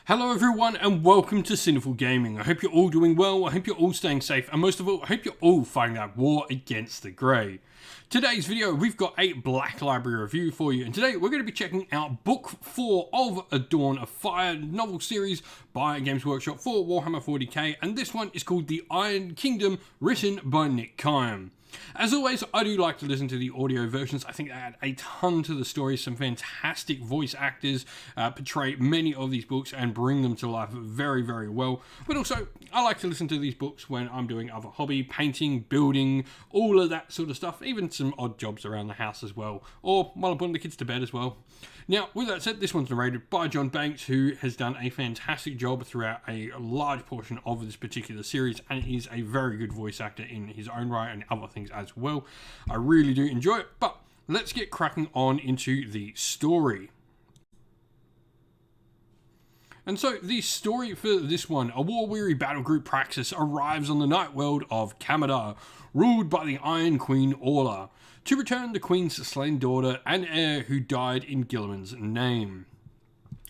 Hello everyone and welcome to Sinful Gaming. I hope you're all doing well, I hope you're all staying safe, and most of all, I hope you're all fighting that war against the grey. Today's video, we've got a Black Library review for you, and today we're going to be checking out Book 4 of A Dawn of Fire novel series by Games Workshop for Warhammer 40k, and this one is called The Iron Kingdom, written by Nick Kyme. As always, I do like to listen to the audio versions. I think they add a ton to the story. Some fantastic voice actors portray many of these books and bring them to life very, very well. But also, I like to listen to these books when I'm doing other hobby, painting, building, all of that sort of stuff. Even some odd jobs around the house as well. Or while I'm putting the kids to bed as well. Now, with that said, this one's narrated by John Banks, who has done a fantastic job throughout a large portion of this particular series, and is a very good voice actor in his own right and other things as well. I really do enjoy it, but let's get cracking on into the story. And so, the story for this one, a war-weary battle group Praxis arrives on the night world of Kamada, ruled by the Iron Queen Orla, to return the Queen's slain daughter and heir who died in Gilliman's name.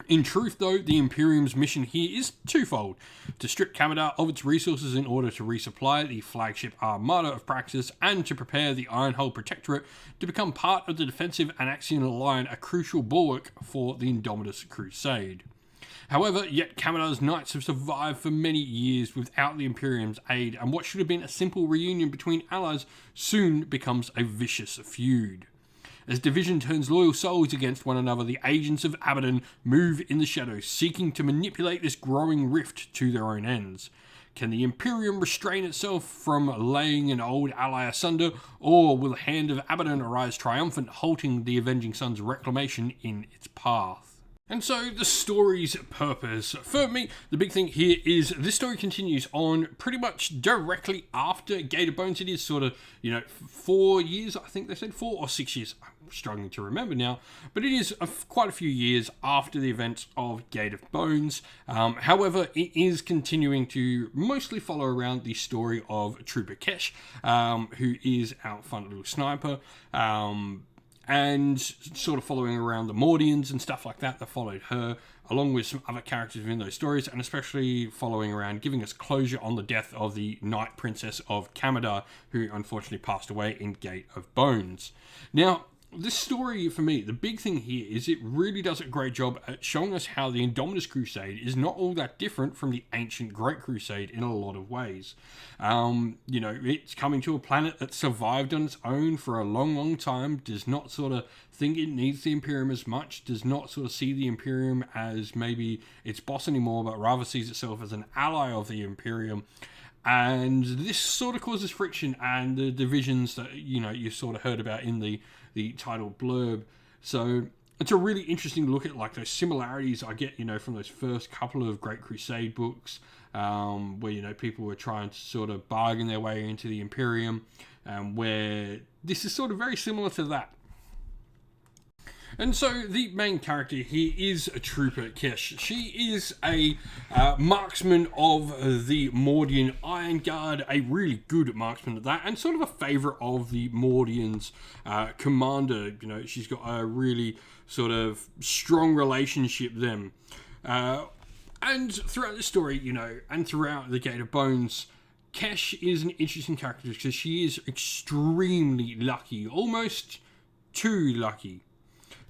In truth, though, the Imperium's mission here is twofold: to strip Kamada of its resources in order to resupply the flagship armada of Praxis, and to prepare the Ironhull Protectorate to become part of the defensive Anaxian line, a crucial bulwark for the Indomitus Crusade. However, yet Kamada's knights have survived for many years without the Imperium's aid, and what should have been a simple reunion between allies soon becomes a vicious feud. As division turns loyal souls against one another, the agents of Abaddon move in the shadows, seeking to manipulate this growing rift to their own ends. Can the Imperium restrain itself from laying an old ally asunder, or will the hand of Abaddon arise triumphant, halting the Avenging Sun's reclamation in its path? And so, the story's purpose. For me, the big thing here is this story continues on pretty much directly after Gate of Bones. It is sort of, 4 years, I think they said, 4 or 6 years. I'm struggling to remember now. But it is quite a few years after the events of Gate of Bones. However, it is continuing to mostly follow around the story of Trooper Kesh, who is our fun little sniper. And sort of following around the Mordians and stuff like that followed her, along with some other characters in those stories, and especially following around, giving us closure on the death of the Night Princess of Kamada, who unfortunately passed away in Gate of Bones. Now, this story, for me, the big thing here is it really does a great job at showing us how the Indomitus Crusade is not all that different from the ancient Great Crusade in a lot of ways. It's coming to a planet that survived on its own for a long, long time, does not sort of think it needs the Imperium as much, does not sort of see the Imperium as maybe its boss anymore, but rather sees itself as an ally of the Imperium. And this sort of causes friction and the divisions that, you sort of heard about in the title blurb. So it's a really interesting look at like those similarities I get, from those first couple of Great Crusade books, where, people were trying to sort of bargain their way into the Imperium, where this is sort of very similar to that. And so the main character here is a Trooper Kesh. She is a marksman of the Mordian Iron Guard, a really good marksman at that, and sort of a favourite of the Mordian's commander. She's got a really sort of strong relationship with them. And throughout the story, and throughout the Gate of Bones, Kesh is an interesting character because she is extremely lucky, almost too lucky.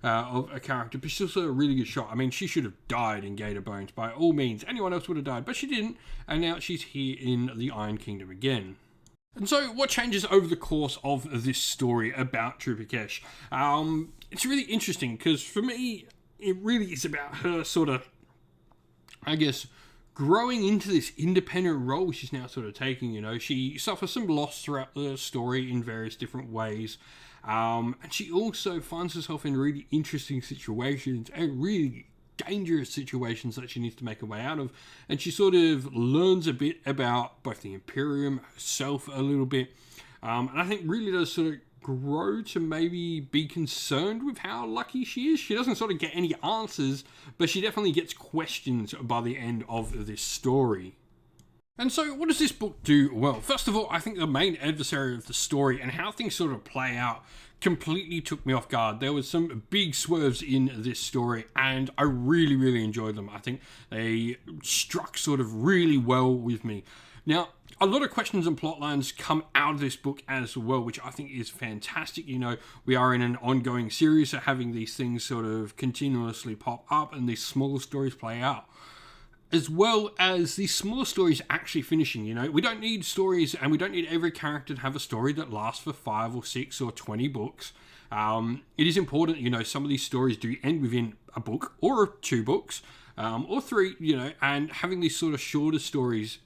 Of a character, but she's also a really good shot. I mean, she should have died in Gate of Bones by all means. Anyone else would have died, but she didn't, and now she's here in the Iron Kingdom again. And so, what changes over the course of this story about Trooper Kesh? It's really interesting, because for me, it really is about her sort of, I guess, growing into this independent role she's now sort of taking. She suffers some loss throughout the story in various different ways. And she also finds herself in really interesting situations and really dangerous situations that she needs to make her way out of. And she sort of learns a bit about both the Imperium, herself a little bit. And I think really does sort of grow to maybe be concerned with how lucky she is. She doesn't sort of get any answers, but she definitely gets questions by the end of this story. And so, what does this book do well? First of all, I think the main adversary of the story and how things sort of play out completely took me off guard. There was some big swerves in this story, and I really, really enjoyed them. I think they struck sort of really well with me. Now, a lot of questions and plot lines come out of this book as well, which I think is fantastic. You know, we are in an ongoing series, so having these things sort of continuously pop up and these smaller stories play out, as well as these smaller stories actually finishing. You know, we don't need stories, and we don't need every character to have a story that lasts for 5 or 6 or 20 books. It is important, you know, some of these stories do end within a book or 2 books, or 3, you know, and having these sort of shorter stories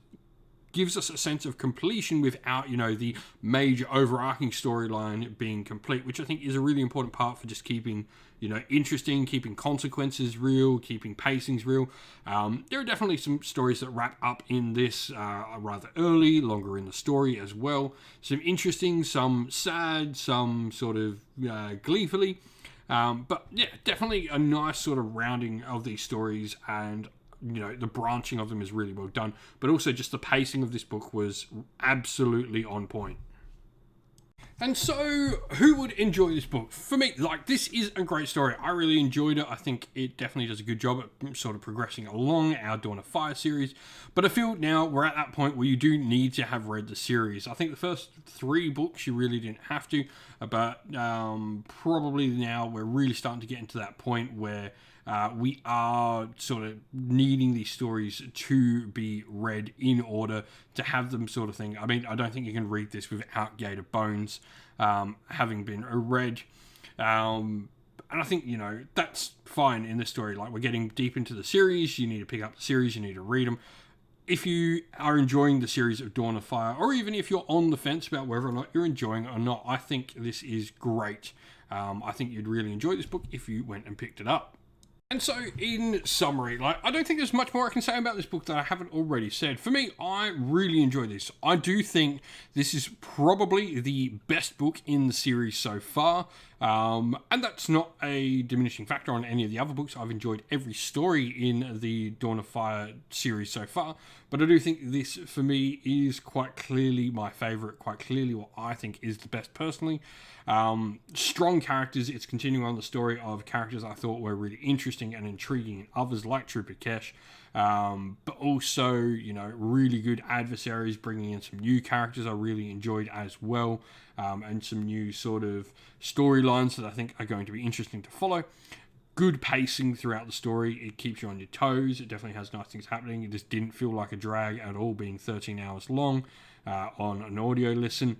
gives us a sense of completion without, you know, the major overarching storyline being complete, which I think is a really important part for just keeping, you know, interesting, keeping consequences real, keeping pacings real. There are definitely some stories that wrap up in this rather early, longer in the story as well. Some interesting, some sad, some sort of gleefully. But yeah, definitely a nice sort of rounding of these stories, and you know, the branching of them is really well done, but also just the pacing of this book was absolutely on point. And so, who would enjoy this book? For me, like, this is a great story. I really enjoyed it. I think it definitely does a good job at sort of progressing along our Dawn of Fire series. But I feel now we're at that point where you do need to have read the series. I think the first 3 books you really didn't have to, but probably now we're really starting to get into that point where we are sort of needing these stories to be read in order to have them sort of thing. I mean, I don't think you can read this without Gate of Bones having been read. And I think, you know, that's fine in this story. Like, we're getting deep into the series. You need to pick up the series. You need to read them. If you are enjoying the series of Dawn of Fire, or even if you're on the fence about whether or not you're enjoying it or not, I think this is great. I think you'd really enjoy this book if you went and picked it up. And so, in summary, like, I don't think there's much more I can say about this book that I haven't already said. For me, I really enjoyed this. I do think this is probably the best book in the series so far. And that's not a diminishing factor on any of the other books. I've enjoyed every story in the Dawn of Fire series so far. But I do think this, for me, is quite clearly my favourite, quite clearly what I think is the best personally. Strong characters. It's continuing on the story of characters I thought were really interesting and intriguing, and others like Trooper Kesh. But also, you know, really good adversaries, bringing in some new characters I really enjoyed as well, and some new sort of storylines that I think are going to be interesting to follow. Good pacing throughout the story. It keeps you on your toes. It definitely has nice things happening. It just didn't feel like a drag at all, being 13 hours long on an audio listen.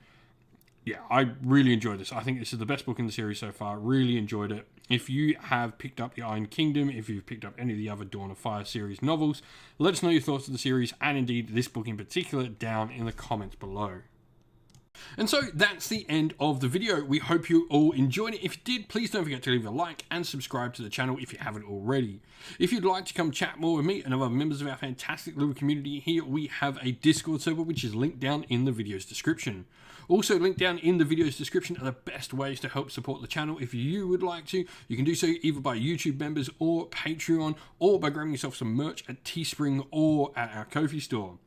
Yeah, I really enjoyed this. I think this is the best book in the series so far. Really enjoyed it. If you have picked up The Iron Kingdom, if you've picked up any of the other Dawn of Fire series novels, let us know your thoughts of the series, and indeed this book in particular, down in the comments below. And so that's the end of the video. We hope you all enjoyed it. If you did, please don't forget to leave a like and subscribe to the channel if you haven't already. If you'd like to come chat more with me and other members of our fantastic little community here, we have a Discord server which is linked down in the video's description. Also linked down in the video's description are the best ways to help support the channel. If you would like to, you can do so either by YouTube members or Patreon, or by grabbing yourself some merch at Teespring or at our Ko-fi store.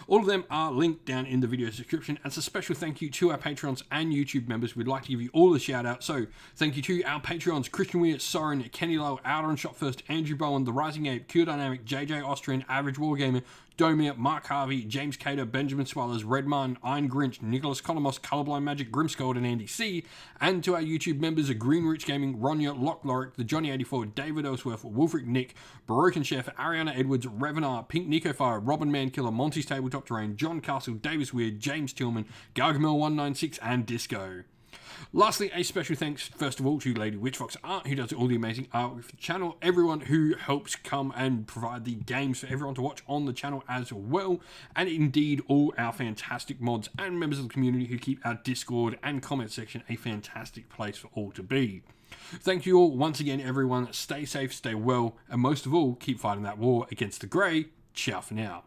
All of them are linked down in the video's description. As a special thank you to our Patreons and YouTube members, we'd like to give you all a shout out. So thank you to our Patreons: Christian Weir, Soren, Kenny Lowe, Outer and Shot First, Andrew Bowen, The Rising Ape, Q Dynamic, JJ Austrian, Average Wargamer, Domir, Mark Harvey, James Cater, Benjamin Swallers, Redman, Iron Grinch, Nicholas Colomos, Colorblind Magic, Grimscold, and Andy C. And to our YouTube members of Green Rich Gaming, Ronya, Lock Lorick, The Johnny84, David Ellsworth, Wolfric Nick, Baroque Chef, Ariana Edwards, Revenar, Pink Nico Fire, Robin Mankiller, Monty's Tabletop Terrain, John Castle, Davis Weird, James Tillman, Gargamel196, and Disco. Lastly, a special thanks, first of all, to Lady Witchfox Art, who does all the amazing artwork for the channel, everyone who helps come and provide the games for everyone to watch on the channel as well, and indeed all our fantastic mods and members of the community who keep our Discord and comment section a fantastic place for all to be. Thank you all once again, everyone. Stay safe, stay well, and most of all, keep fighting that war against the grey. Ciao for now.